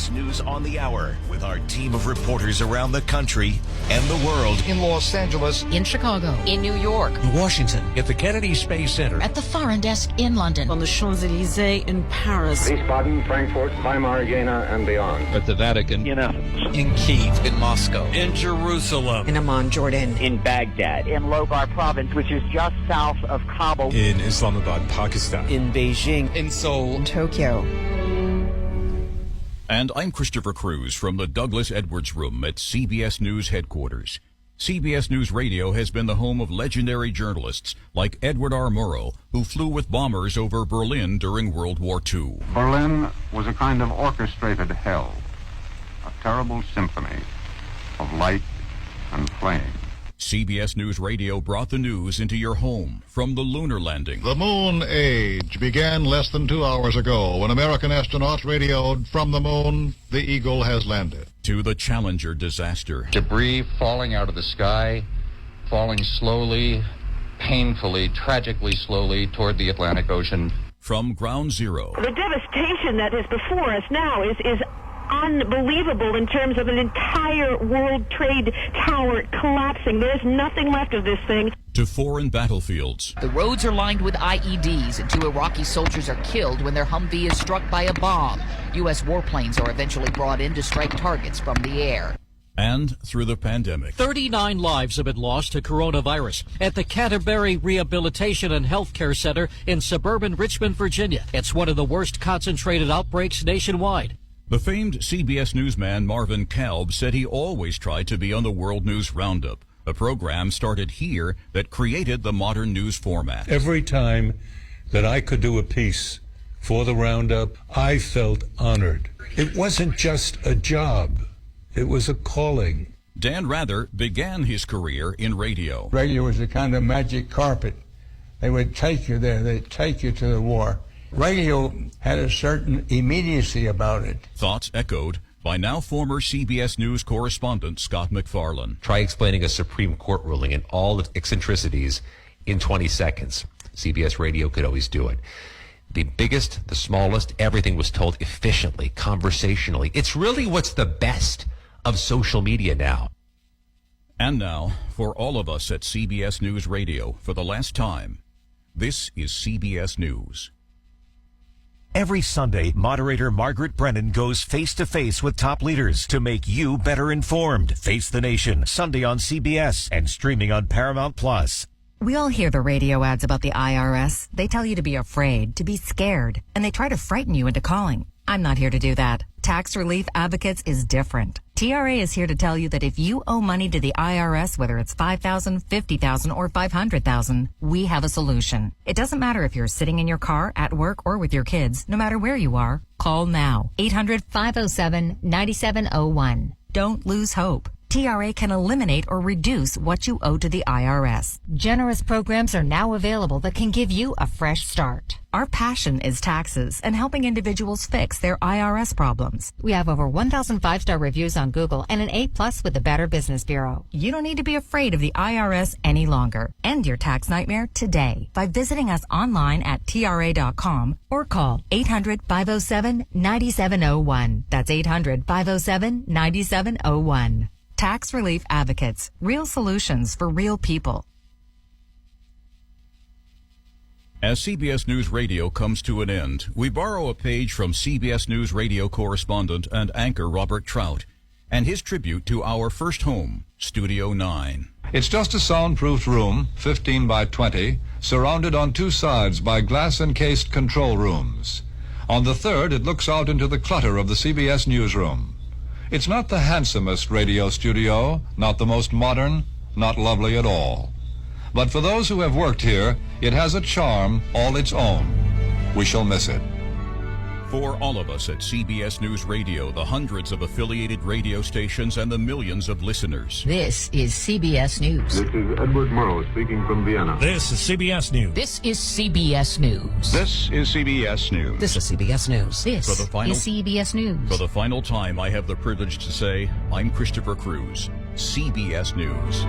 CBS News on the Hour with our team of reporters around the country and the world. In Los Angeles, in Chicago, in New York, in Washington, at the Kennedy Space Center, at the Foreign Desk in London, on the Champs-Élysées in Paris, Wiesbaden, Frankfurt, Weimar, Jena, and beyond. At the Vatican, in Athens, in Kyiv, in Moscow, in Jerusalem, in Amman, Jordan, in Baghdad, in Logar Province, which is just south of Kabul, in Islamabad, Pakistan, in Beijing, in Seoul, in Tokyo. And I'm Christopher Cruz from the Douglas Edwards Room at CBS News headquarters. CBS News Radio has been the home of legendary journalists like Edward R. Murrow, who flew with bombers over Berlin during World War II. Berlin was a kind of orchestrated hell, a terrible symphony of light and flame. CBS News Radio brought the news into your home from the lunar landing. The moon age began less than 2 hours ago when American astronauts radioed from the moon, the Eagle has landed. To the Challenger disaster. Debris falling out of the sky, falling slowly, painfully, tragically slowly toward the Atlantic Ocean. From Ground Zero. The devastation that is before us now is unbelievable in terms of an entire World Trade Tower collapsing. There's nothing left of this thing. To foreign battlefields. The roads are lined with IEDs, and 2 Iraqi soldiers are killed when their Humvee is struck by a bomb. U.S. warplanes are eventually brought in to strike targets from the air. And through the pandemic. 39 lives have been lost to coronavirus at the Canterbury Rehabilitation and Healthcare Center in suburban Richmond, Virginia. It's one of the worst concentrated outbreaks nationwide. The famed CBS newsman Marvin Kalb said he always tried to be on the World News Roundup, a program started here that created the modern news format. Every time that I could do a piece for the Roundup, I felt honored. It wasn't just a job, it was a calling. Dan Rather began his career in radio. Radio was a kind of magic carpet. They would take you there, they'd take you to the war. Radio had a certain immediacy about it. Thoughts echoed by now former CBS News correspondent Scott MacFarlane. Try explaining a Supreme Court ruling and all its eccentricities in 20 seconds. CBS Radio could always do it. The biggest, the smallest, everything was told efficiently, conversationally. It's really what's the best of social media now. And now, for all of us at CBS News Radio, for the last time, this is CBS News. Every Sunday, moderator Margaret Brennan goes face-to-face with top leaders to make you better informed. Face the Nation, Sunday on CBS and streaming on Paramount+. We all hear the radio ads about the IRS. They tell you to be afraid, to be scared, and they try to frighten you into calling. I'm not here to do that. Tax Relief Advocates is different. TRA is here to tell you that if you owe money to the IRS, whether it's $5,000, $50,000, or $500,000, we have a solution. It doesn't matter if you're sitting in your car, at work, or with your kids. No matter where you are, call now. 800-507-9701. Don't lose hope. TRA can eliminate or reduce what you owe to the IRS. Generous programs are now available that can give you a fresh start. Our passion is taxes and helping individuals fix their IRS problems. We have over 1,000 5-star reviews on Google and an A+ with the Better Business Bureau. You don't need to be afraid of the IRS any longer. End your tax nightmare today by visiting us online at TRA.com or call 800-507-9701. That's 800-507-9701. Tax Relief Advocates. Real solutions for real people. As CBS News Radio comes to an end, we borrow a page from CBS News Radio correspondent and anchor Robert Trout and his tribute to our first home, Studio 9. It's just a soundproofed room, 15 by 20, surrounded on 2 sides by glass-encased control rooms. On the third, it looks out into the clutter of the CBS newsroom. It's not the handsomest radio studio, not the most modern, not lovely at all. But for those who have worked here, it has a charm all its own. We shall miss it. For all of us at CBS News Radio, the hundreds of affiliated radio stations and the millions of listeners. This is CBS News. This is Edward Murrow speaking from Vienna. This is CBS News. This is CBS News. This is CBS News. This is CBS News. This is CBS News. For the final time, I have the privilege to say, I'm Christopher Cruz, CBS News.